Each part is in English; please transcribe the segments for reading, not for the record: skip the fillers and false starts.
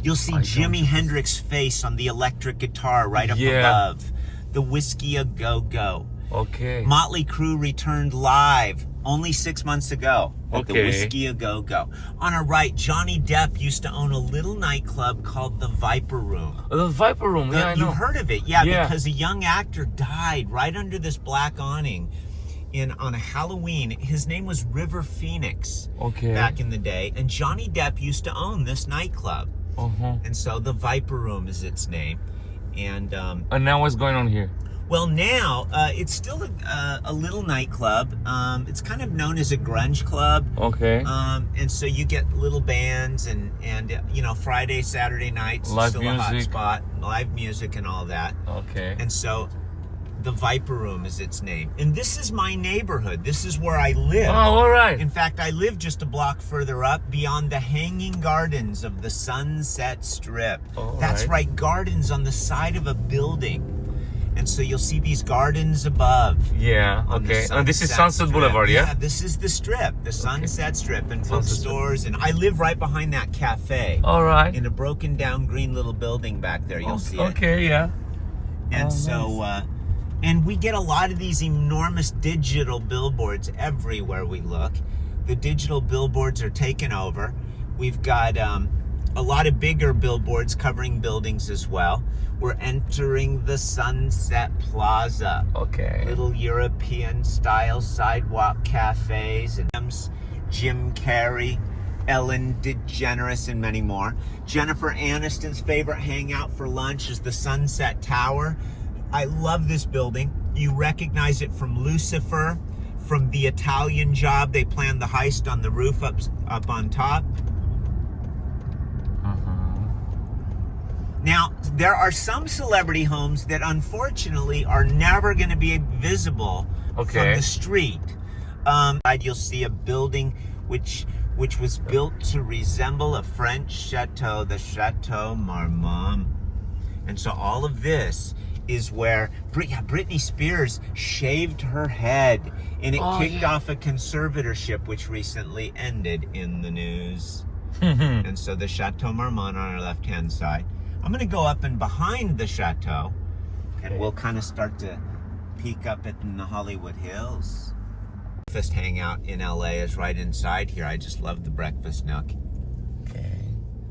You'll see Jimi Hendrix's face on the electric guitar right up above. The Whiskey A Go-Go. Okay. Motley Crue returned live only 6 months ago at the Whiskey A Go-Go. On our right, Johnny Depp used to own a little nightclub called the Viper Room. The Viper Room, yeah, I know. You've heard of it, yeah, because a young actor died right under this black awning on a Halloween. His name was River Phoenix back in the day, and Johnny Depp used to own this nightclub. And so the Viper Room is its name. And now what's going on here? Well, now it's still a little nightclub. It's kind of known as a grunge club. Okay. And so you get little bands and you know, Friday, Saturday nights, live still music. a hot spot, live music and all that. Okay. And so the Viper Room is its name. And this is my neighborhood. This is where I live. Oh, all right. In fact, I live just a block further up beyond the hanging gardens of the Sunset Strip. That's right, gardens on the side of a building. And so you'll see these gardens above. Yeah, okay. And this is Sunset Boulevard, yeah? Yeah, this is the strip, the Sunset Strip, and bookstores. And I live right behind that cafe. All right. In a broken down green little building back there. You'll see it. Okay, yeah. And so, and we get a lot of these enormous digital billboards everywhere we look. The digital billboards are taken over. We've got a lot of bigger billboards covering buildings as well. We're entering the Sunset Plaza. Okay. Little European style sidewalk cafes and Jim Carrey, Ellen DeGeneres, and many more. Jennifer Aniston's favorite hangout for lunch is the Sunset Tower. I love this building. You recognize it from Lucifer, from The Italian Job. They planned the heist on the roof up on top. Now, there are some celebrity homes that unfortunately are never going to be visible from the street. You'll see a building which was built to resemble a French chateau, the Chateau Marmont. And so all of this is where Britney Spears shaved her head, and it kicked off a conservatorship which recently ended in the news. And so the Chateau Marmont on our left-hand side. I'm going to go up and behind the chateau, and we'll kind of start to peek up in the Hollywood Hills. Breakfast hangout in LA is right inside here. I just love the breakfast nook.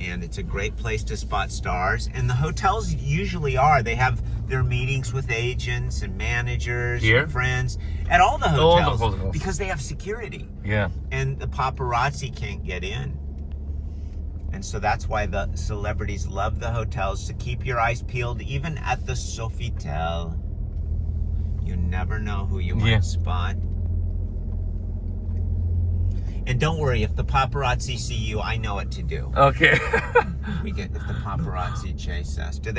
And it's a great place to spot stars. And the hotels usually are. They have their meetings with agents and managers and friends at all the hotels because they have security. Yeah. And the paparazzi can't get in. And so that's why the celebrities love the hotels, to keep your eyes peeled, even at the Sofitel. You never know who you might spot. And don't worry, if the paparazzi see you, I know what to do. Okay. If the paparazzi chase us. Do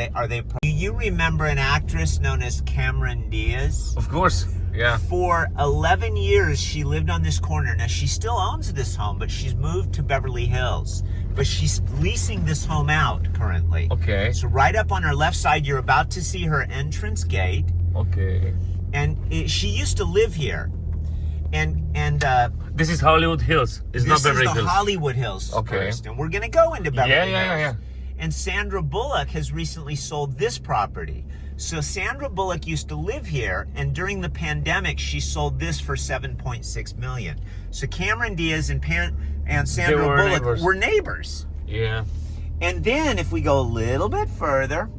you remember an actress known as Cameron Diaz? Of course. Yeah. For 11 years, she lived on this corner. Now, she still owns this home, but she's moved to Beverly Hills. But she's leasing this home out currently. Okay. So right up on her left side, you're about to see her entrance gate. Okay. And she used to live here. And this is Hollywood Hills. It's not Beverly Hills. This is the Hollywood Hills first. And we're going to go into Beverly Hills. And Sandra Bullock has recently sold this property. So Sandra Bullock used to live here, and during the pandemic, she sold this for $7.6 million. So Cameron Diaz and Sandra Bullock were neighbors. Yeah. And then if we go a little bit further,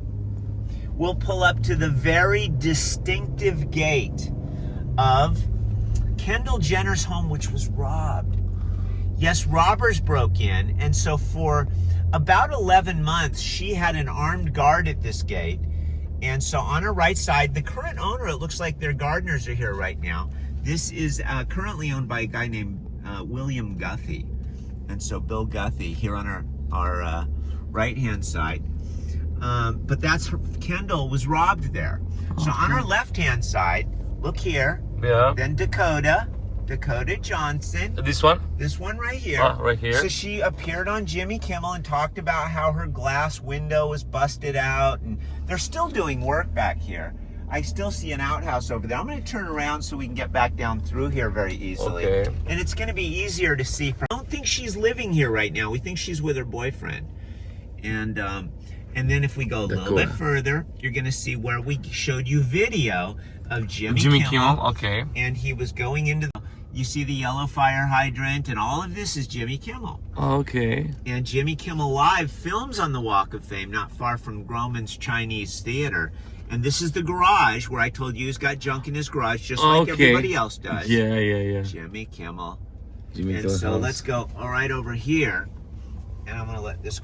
we'll pull up to the very distinctive gate of Kendall Jenner's home, which was robbed. Yes, robbers broke in, and so for about 11 months, she had an armed guard at this gate. And so on her right side, the current owner, it looks like their gardeners are here right now. This is currently owned by a guy named William Guthrie. And so Bill Guthrie here on our right-hand side. But Kendall was robbed there. So on our left-hand side, look here. Yeah. Then Dakota Johnson. This one? This one right here. Right here. So she appeared on Jimmy Kimmel and talked about how her glass window was busted out. And they're still doing work back here. I still see an outhouse over there. I'm going to turn around so we can get back down through here very easily. Okay. And it's going to be easier to see. I don't think she's living here right now. We think she's with her boyfriend. And then if we go a little bit further, you're going to see where we showed you video of Jimmy Kimmel. Okay. And he was going into you see the yellow fire hydrant, and all of this is Jimmy Kimmel. Okay. And Jimmy Kimmel Live films on the Walk of Fame, not far from Grauman's Chinese Theater. And this is the garage where I told you he's got junk in his garage, just like everybody else does. Yeah. Jimmy Kimmel. Kimmel so house. let's go right over here. And I'm going to let this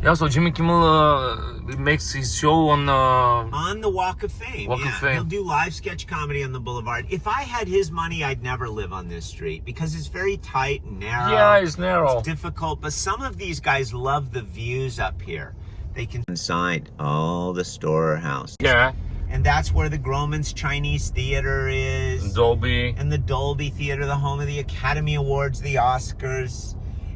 Yeah, so Jimmy Kimmel makes his show on the Walk of Fame. Walk of Fame. He'll do live sketch comedy on the boulevard. If I had his money, I'd never live on this street because it's very tight and narrow. Yeah, it's narrow. It's difficult, but some of these guys love the views up here. They can inside all the storehouse. Yeah. And that's where the Grauman's Chinese Theater is. Dolby. And the Dolby Theater, the home of the Academy Awards, the Oscars,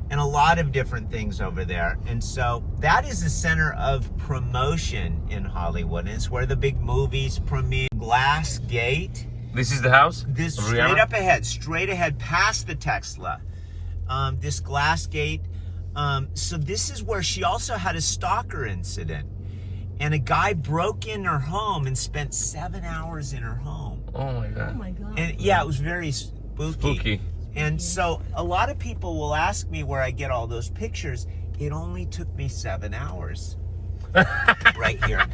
and a lot of different things over there. And so that is the center of promotion in Hollywood. And it's where the big movies premiere. Glass Gate. This is the house? This straight ahead past the Tesla. This Glass Gate. So this is where she also had a stalker incident. And a guy broke in her home and spent 7 hours in her home. Oh my God. Oh my God. And yeah, it was very spooky. And so a lot of people will ask me where I get all those pictures. It only took me 7 hours. Right here.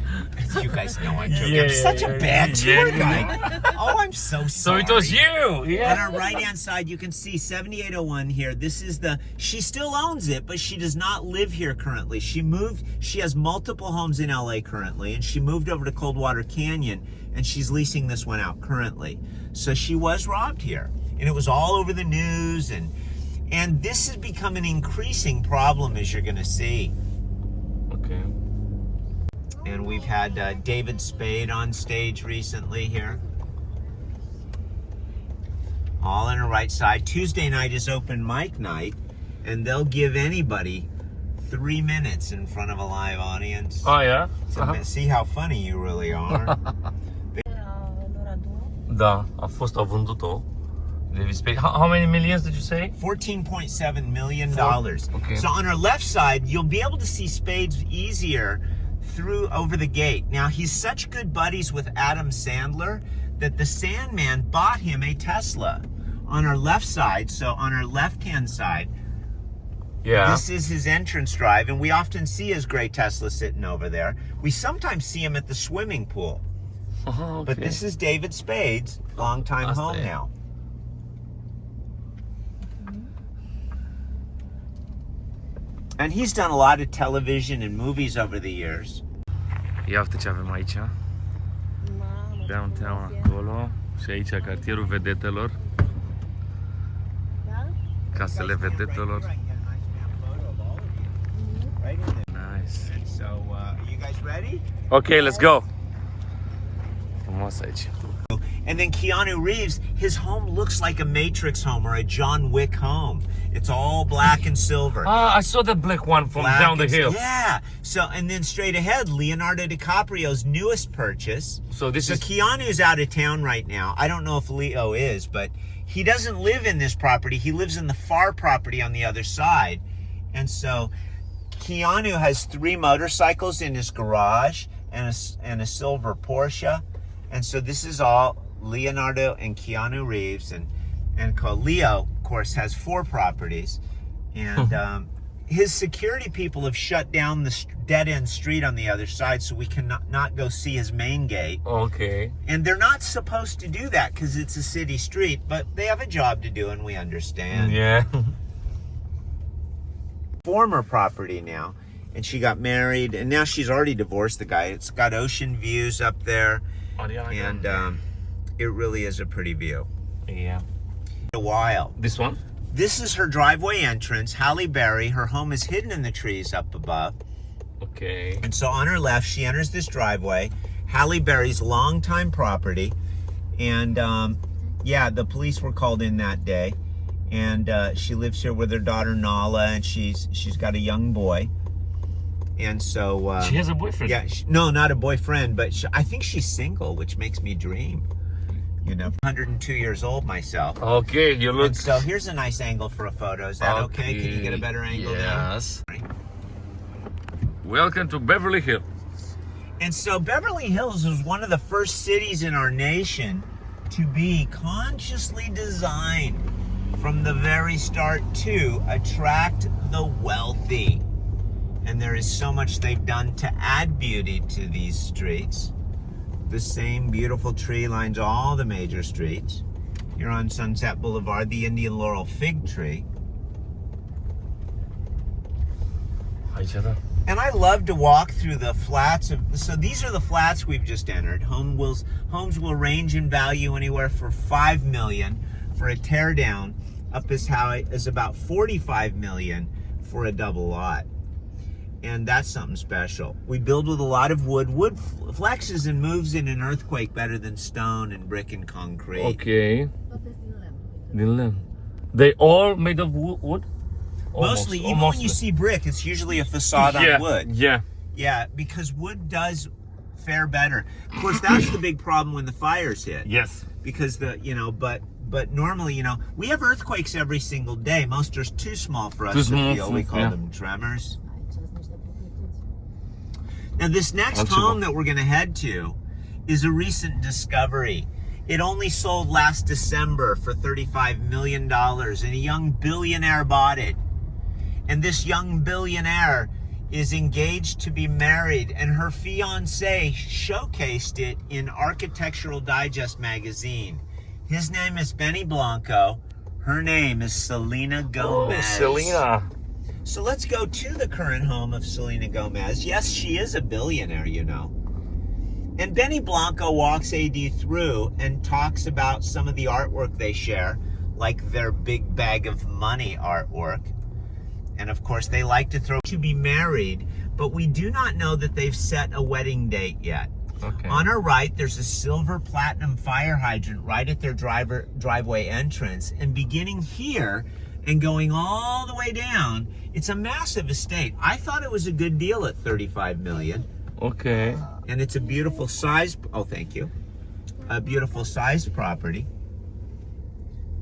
You guys know I'm joking. I'm such a bad tour guide. Oh, I'm so sorry. So it was you. Yeah. On our right-hand side, you can see 7801 here. This is she still owns it, but she does not live here currently. She has multiple homes in LA currently, and she moved over to Coldwater Canyon, and she's leasing this one out currently. So she was robbed here, and it was all over the news, and this has become an increasing problem, as you're going to see. Okay. And we've had David Spade on stage recently here. All on the right side. Tuesday night is open mic night, and they'll give anybody 3 minutes in front of a live audience. Oh, yeah? So see how funny you really are. Da, a vândut-o. David Spade. How many millions did you say? $14.7 million. Okay. So on our left side, you'll be able to see Spades easier over the gate. Now, he's such good buddies with Adam Sandler that the Sandman bought him a Tesla on our left side. So on our left-hand side, this is his entrance drive, and we often see his gray Tesla sitting over there. We sometimes see him at the swimming pool. Okay. But this is David Spade's longtime home now. And he's done a lot of television and movies over the years. Ia uite ce avem aici. Downtown acolo. Și aici cartierul Vedetelor. Casele Vedetelor. Nice. So, are you guys ready? Okay, let's go. Frumos aici. And then Keanu Reeves, his home looks like a Matrix home or a John Wick home. It's all black and silver. I saw the black one from down the hill. Yeah. So, and then straight ahead, Leonardo DiCaprio's newest purchase. So Keanu's out of town right now. I don't know if Leo is, but he doesn't live in this property. He lives in the far property on the other side. And so Keanu has 3 motorcycles in his garage and a silver Porsche. And so this is all Leonardo and Keanu Reeves, and Leo, of course, has 4 properties, and his security people have shut down the dead-end street on the other side, so we can not go see his main gate. Okay. And they're not supposed to do that because it's a city street, but they have a job to do, and we understand. Yeah. Former property now, and she got married, and now she's already divorced the guy. It's got ocean views up there. And it really is a pretty view. Yeah. A while. This one? This is her driveway entrance. Halle Berry, her home is hidden in the trees up above. Okay. And so on her left, she enters this driveway. Halle Berry's longtime property. And the police were called in that day. And she lives here with her daughter Nala, and she's got a young boy. And so she has a boyfriend. Yeah, no, not a boyfriend, but I think she's single, which makes me dream. 102 years old myself. Okay, you look. And so here's a nice angle for a photo. Is that okay? Can you get a better angle? Yes. Welcome to Beverly Hills. And so Beverly Hills was one of the first cities in our nation to be consciously designed from the very start to attract the wealthy. And there is so much they've done to add beauty to these streets. The same beautiful tree lines all the major streets. You're on Sunset Boulevard, the Indian Laurel fig tree. And I love to walk through the flats so these are the flats we've just entered. Homes will range in value anywhere from $5 million for a tear down up as high as about $45 million for a double lot. And that's something special. We build with a lot of wood. Wood flexes and moves in an earthquake better than stone and brick and concrete. Okay. They all made of wood? Mostly, even when you see brick, it's usually a facade on wood. Yeah, because wood does fare better. Of course, that's the big problem when the fires hit. Yes. Because but normally, we have earthquakes every single day. Most are too small for us to feel. We call them tremors. Now, this next home that we're going to head to is a recent discovery. It only sold last December for $35 million, and a young billionaire bought it. And this young billionaire is engaged to be married, and her fiancé showcased it in Architectural Digest magazine. His name is Benny Blanco. Her name is Selena Gomez. Oh, Selena. So let's go to the current home of Selena Gomez. Yes, she is a billionaire, And Benny Blanco walks AD through and talks about some of the artwork they share, like their big bag of money artwork. And of course, they like to be married, but we do not know that they've set a wedding date yet. Okay. On our right, there's a silver platinum fire hydrant right at their driveway entrance. And beginning here and going all the way down, it's a massive estate. I thought it was a good deal at $35 million. Okay. And it's a beautiful size. Oh, thank you. A beautiful sized property.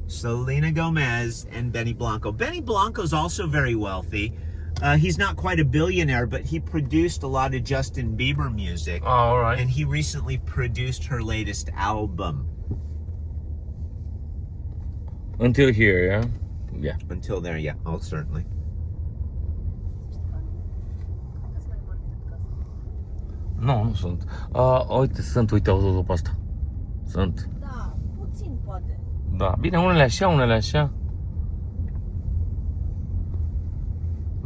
Selena Gomez and Benny Blanco. Benny Blanco's also very wealthy. He's not quite a billionaire, but he produced a lot of Justin Bieber music. Oh, all right. And he recently produced her latest album. Until here, yeah? Yeah. Until there, yeah. Oh, certainly. Nu sunt. Uite, uite, auto pe asta. Sunt. Da, puțin poate. Da, bine, unele așa, unele așa.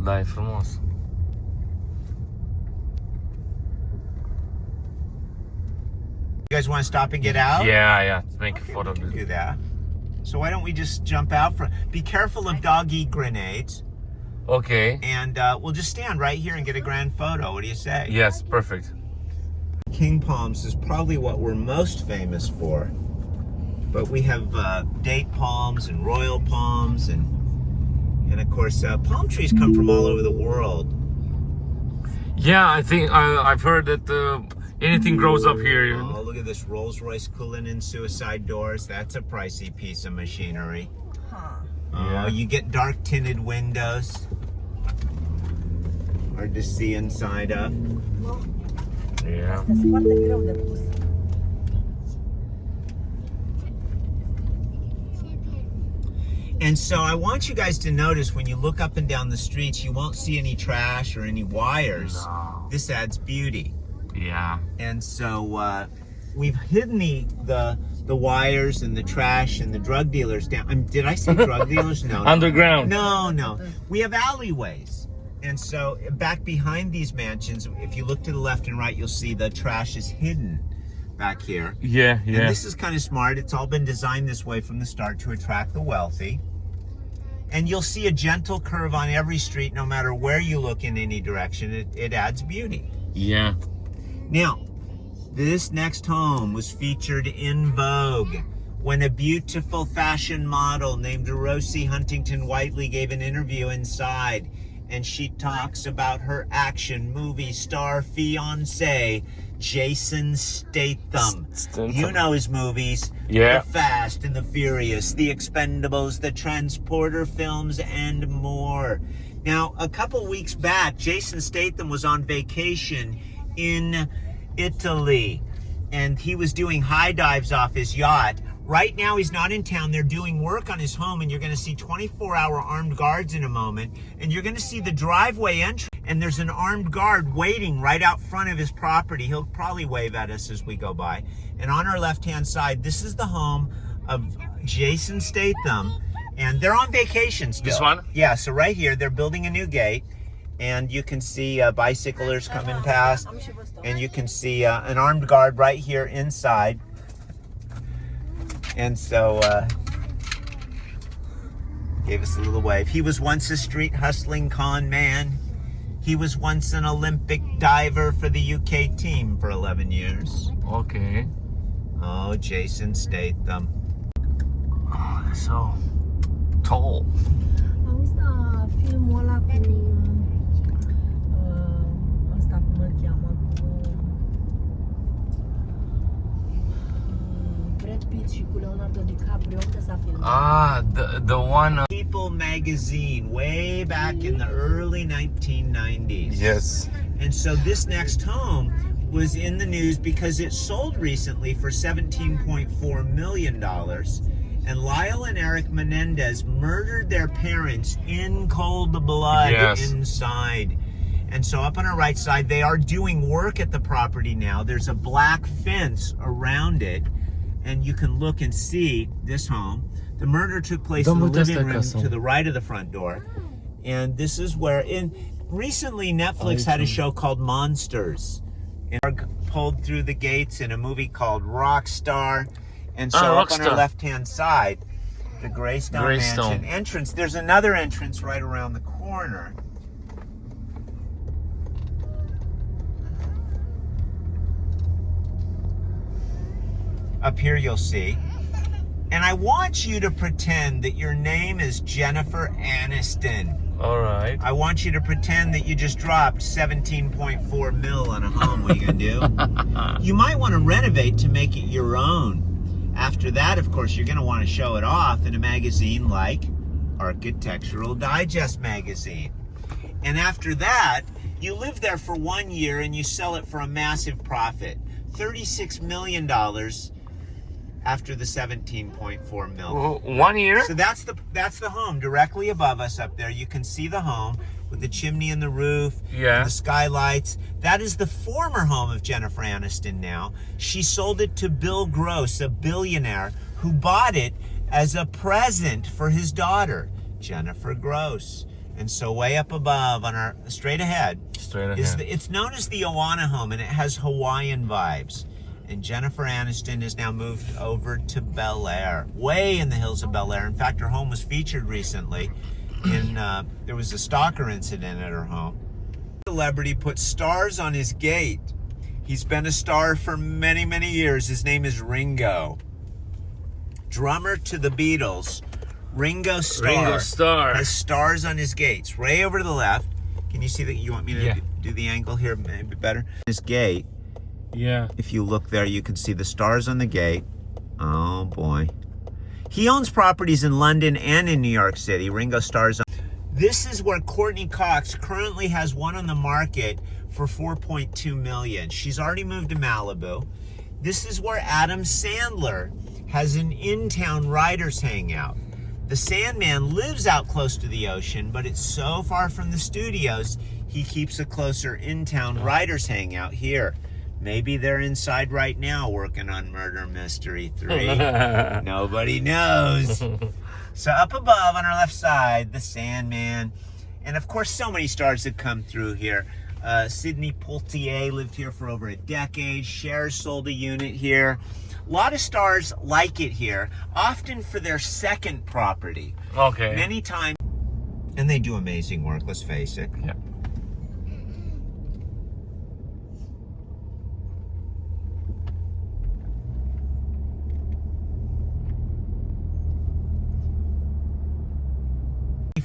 Da, e frumos. You guys want to stop and get out? Yeah. Let's make a photo. We can do that. So why don't we just jump out from? Be careful of dog-eat grenades. Okay. And we'll just stand right here and get a grand photo. What do you say? Yes, perfect. King palms is probably what we're most famous for. But we have date palms and royal palms and of course palm trees come from all over the world. Yeah, I think I've heard that anything grows up here. Oh, look at this Rolls-Royce Cullinan suicide doors. That's a pricey piece of machinery. Yeah. You get dark tinted windows. Hard to see inside of. Yeah. Asta e foarte greu de pus. And so I want you guys to notice when you look up and down the streets, you won't see any trash or any wires. No. This adds beauty. Yeah. And so we've hidden the wires and the trash and the drug dealers down. Did I say drug dealers? No. Underground. No. We have alleyways. And so back behind these mansions, if you look to the left and right, you'll see the trash is hidden back here. Yeah. And this is kind of smart. It's all been designed this way from the start to attract the wealthy. And you'll see a gentle curve on every street, no matter where you look in any direction. It adds beauty. Yeah. Now, this next home was featured in Vogue when a beautiful fashion model named Rosie Huntington Whiteley gave an interview inside, and she talks about her action movie star fiancé, Jason Statham. You know his movies. Yeah. The Fast and the Furious, The Expendables, the Transporter films, and more. Now, a couple weeks back, Jason Statham was on vacation in Italy, and he was doing high dives off his yacht. Right now, he's not in town. They're doing work on his home, and you're going to see 24-hour armed guards in a moment, and you're going to see the driveway entrance, and there's an armed guard waiting right out front of his property. He'll probably wave at us as we go by. And on our left-hand side, this is the home of Jason Statham, and they're on vacation still. This one? Yeah, so right here, they're building a new gate, and you can see bicyclers coming past, and you can see an armed guard right here inside. And so, gave us a little wave. He was once a street hustling con man. He was once an Olympic diver for the UK team for 11 years. Okay. Oh, Jason Statham. Oh, they're so tall. Auzi, da, filmul ăla cu ăsta, cum îl cheamă, cu Brad Pitt și cu Leonardo DiCaprio, unde s-a filmat? Ah, the one. People magazine way back in the early 1990s. Yes. And so this next home was in the news because it sold recently for $17.4 million. And Lyle and Eric Menendez murdered their parents in cold blood inside. And so up on our right side, they are doing work at the property now. There's a black fence around it. And you can look and see this home. The murder took place in the living room to the right of the front door. And this is where, recently Netflix had a show called Monsters. And pulled through the gates in a movie called Rockstar. And so up on our left-hand side, the Greystone Mansion entrance. There's another entrance right around the corner. Up here you'll see. And I want you to pretend that your name is Jennifer Aniston. All right. I want you to pretend that you just dropped 17.4 mil on a home. What are you going to do? You might want to renovate to make it your own. After that, of course, you're going to want to show it off in a magazine like Architectural Digest magazine. And after that, you live there for 1 year and you sell it for a massive profit. $36 million after the 17.4 mil. 1 year? So that's the home directly above us up there. You can see the home with the chimney and the roof, and the skylights. That is the former home of Jennifer Aniston now. She sold it to Bill Gross, a billionaire, who bought it as a present for his daughter, Jennifer Gross. And so way up above, on our straight ahead, it's known as the Oana home, and it has Hawaiian vibes. And Jennifer Aniston has now moved over to Bel Air, way in the hills of Bel Air. In fact, her home was featured recently. There was a stalker incident at her home. A celebrity put stars on his gate. He's been a star for many, many years. His name is Ringo. Drummer to the Beatles, Ringo Starr has stars on his gates. Way over to the left. Can you see that? You want me to do the angle here maybe better? His gate. Yeah. If you look there, you can see the stars on the gate. Oh boy. He owns properties in London and in New York City. Ringo Starr's. This is where Courtney Cox currently has one on the market for $4.2 million. She's already moved to Malibu. This is where Adam Sandler has an in-town writers hangout. The Sandman lives out close to the ocean, but it's so far from the studios, he keeps a closer in-town writers hangout here. Maybe they're inside right now working on Murder Mystery 3. Nobody knows. So up above on our left side, the Sandman. And of course, so many stars have come through here. Sidney Poitier lived here for over a decade. Cher sold a unit here. A lot of stars like it here, often for their second property. Okay. Many times. And they do amazing work, let's face it. Yeah.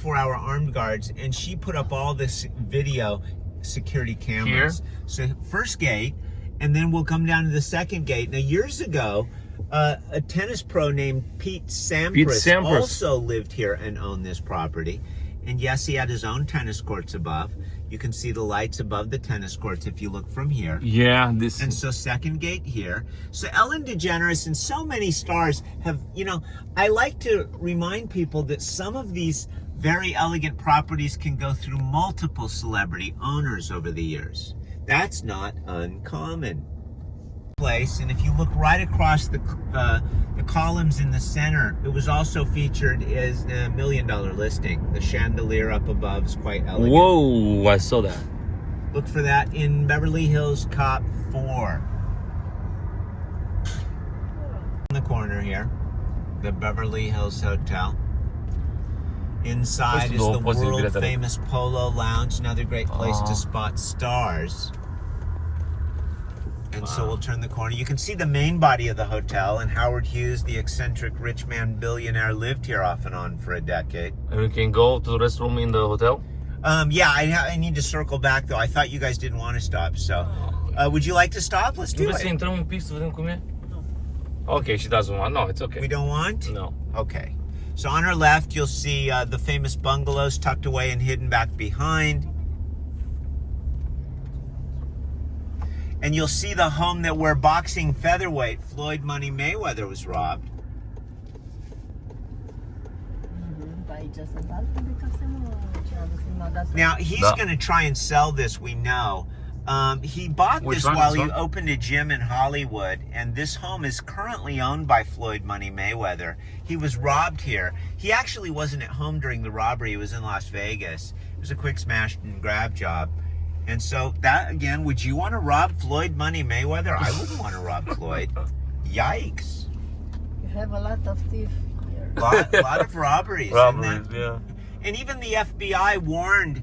Hour armed guards, and she put up all this video security cameras. Here? So first gate, and then we'll come down to the second gate. Now years ago, a tennis pro named Pete Sampras also lived here and owned this property. And yes, he had his own tennis courts above. You can see the lights above the tennis courts if you look from here. Yeah, And so second gate here. So Ellen DeGeneres and so many stars have, I like to remind people that some of these very elegant properties can go through multiple celebrity owners over the years. That's not uncommon. Place, and if you look right across the columns in the center, it was also featured as a $1 million listing. The chandelier up above is quite elegant. Whoa, I saw that. Look for that in Beverly Hills Cop 4. In the corner here, the Beverly Hills Hotel. Inside is the world famous Polo Lounge, another great place to spot stars. And so we'll turn the corner. You can see the main body of the hotel, and Howard Hughes, the eccentric rich man billionaire, lived here off and on for a decade. And we can go to the restroom in the hotel? Yeah, I need to circle back though. I thought you guys didn't want to stop, so would you like to stop? Let's do it. Okay, she doesn't want. No, it's okay. We don't want? No. Okay. So on our left, you'll see the famous bungalows tucked away and hidden back behind. And you'll see the home that where boxing featherweight Floyd Money Mayweather was robbed. Now, he's going to try and sell this, we know. He bought this while he opened a gym in Hollywood, and this home is currently owned by Floyd Money Mayweather. He was robbed here. He actually wasn't at home during the robbery. He was in Las Vegas. It was a quick smash and grab job. And so that, again, would you want to rob Floyd Money Mayweather? I wouldn't want to rob Floyd. Yikes. You have a lot of thieves here. A lot of robberies. Yeah. And even the FBI warned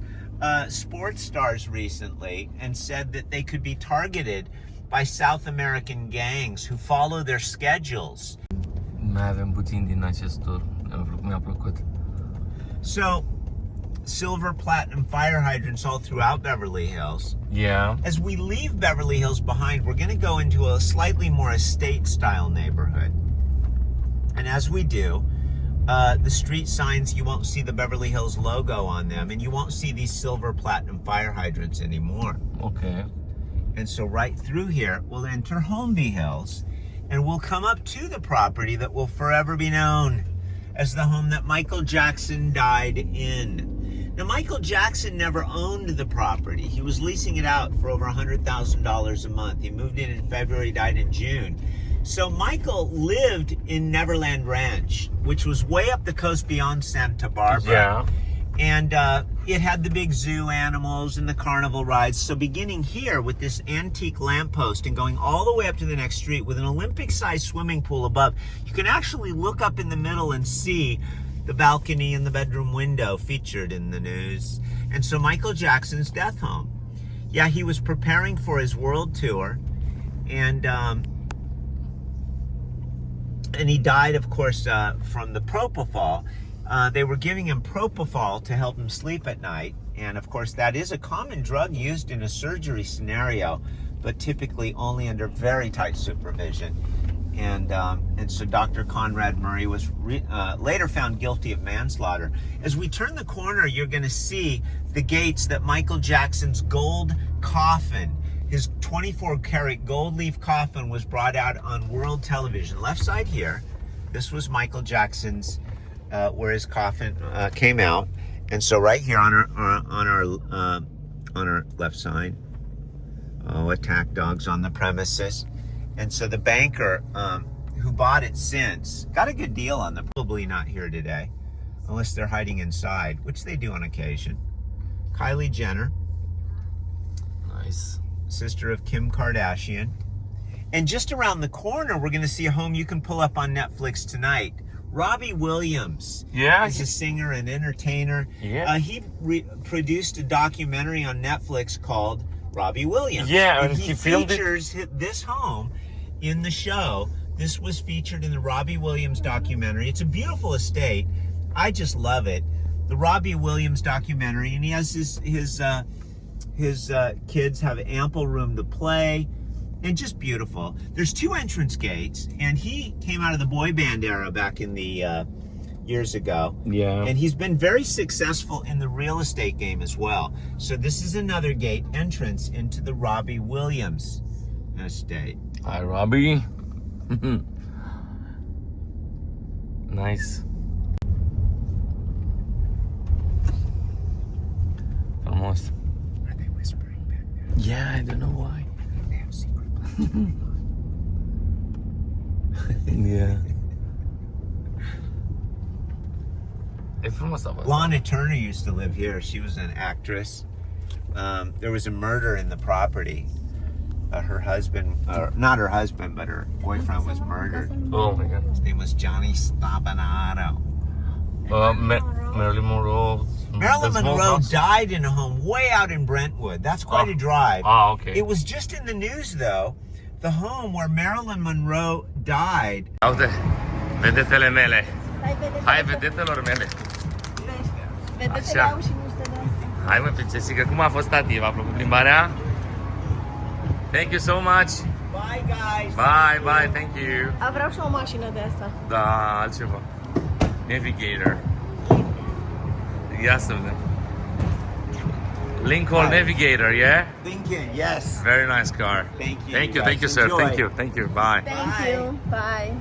sports stars recently and said that they could be targeted by South American gangs who follow their schedules. Mai avem puțin din acest tur. Mi-a plăcut. So, silver, platinum fire hydrants all throughout Beverly Hills. Yeah. As we leave Beverly Hills behind, we're going to go into a slightly more estate-style neighborhood. And as we do, the street signs, you won't see the Beverly Hills logo on them, and you won't see these silver, platinum fire hydrants anymore. Okay. And so right through here, we'll enter Holmby Hills, and we'll come up to the property that will forever be known as the home that Michael Jackson died in. Now, Michael Jackson never owned the property. He was leasing it out for over $100,000 a month. He moved in February, died in June. So Michael lived in Neverland Ranch, which was way up the coast beyond Santa Barbara. Yeah. And it had the big zoo animals and the carnival rides. So beginning here with this antique lamppost and going all the way up to the next street with an Olympic-sized swimming pool above, you can actually look up in the middle and see the balcony and the bedroom window featured in the news. And so Michael Jackson's death home. Yeah, he was preparing for his world tour, and he died, of course, from the propofol. They were giving him propofol to help him sleep at night. And of course, that is a common drug used in a surgery scenario, but typically only under very tight supervision. And so Dr. Conrad Murray was later found guilty of manslaughter. As we turn the corner, you're going to see the gates that Michael Jackson's gold coffin, his 24-karat gold leaf coffin, was brought out on world television. Left side here, this was Michael Jackson's, where his coffin came out. And so right here on our left side, attack dogs on the premises. And so the banker who bought it since got a good deal on them. Probably not here today, unless they're hiding inside, which they do on occasion. Kylie Jenner. Nice. Sister of Kim Kardashian. And just around the corner, we're going to see a home you can pull up on Netflix tonight. Robbie Williams. Yeah. He's a singer and entertainer. Yeah. He produced a documentary on Netflix called Robbie Williams. Yeah, and he filmed features this home in the show. This was featured in the Robbie Williams documentary. It's a beautiful estate. I just love it. The Robbie Williams documentary, and he has his kids have ample room to play, and just beautiful. There's 2 entrance gates, and he came out of the boy band era back in the years ago. Yeah. And he's been very successful in the real estate game as well. So this is another gate entrance into the Robbie Williams estate. Hi, Robbie. Nice. Almost. Are they whispering back there? Yeah, I don't know why. They have secret plans. Yeah. E frumos a fost. Lana Turner used to live here. She was an actress. There was a murder in the property. Her husband, not her husband, but her boyfriend was murdered. Oh my god. His name was Johnny Stabanato. Marilyn Monroe. Marilyn The small Monroe house? died in a home way out in Brentwood. That's quite a drive. Ah, okay. It was just in the news, though. The home where Marilyn Monroe died. Uite, vedetele mele. Hai, vedete. Hai, vedetelor mele. Vedetele Așa. au și niște de astea. Hai mă, princesică, cum a fost, tati? V-a plăcut plimbarea? Thank you so much. Bye, guys. Bye, bye, thank you. Vreau și o mașină de asta. Da, altceva. Navigator. Ia să vedem. Lincoln Hi. Navigator, yeah? Lincoln, yes. Very nice car. Thank you. Thank you, guys. thank you, sir. Enjoy. Thank you, thank you. Bye. Thank Bye. you. Bye.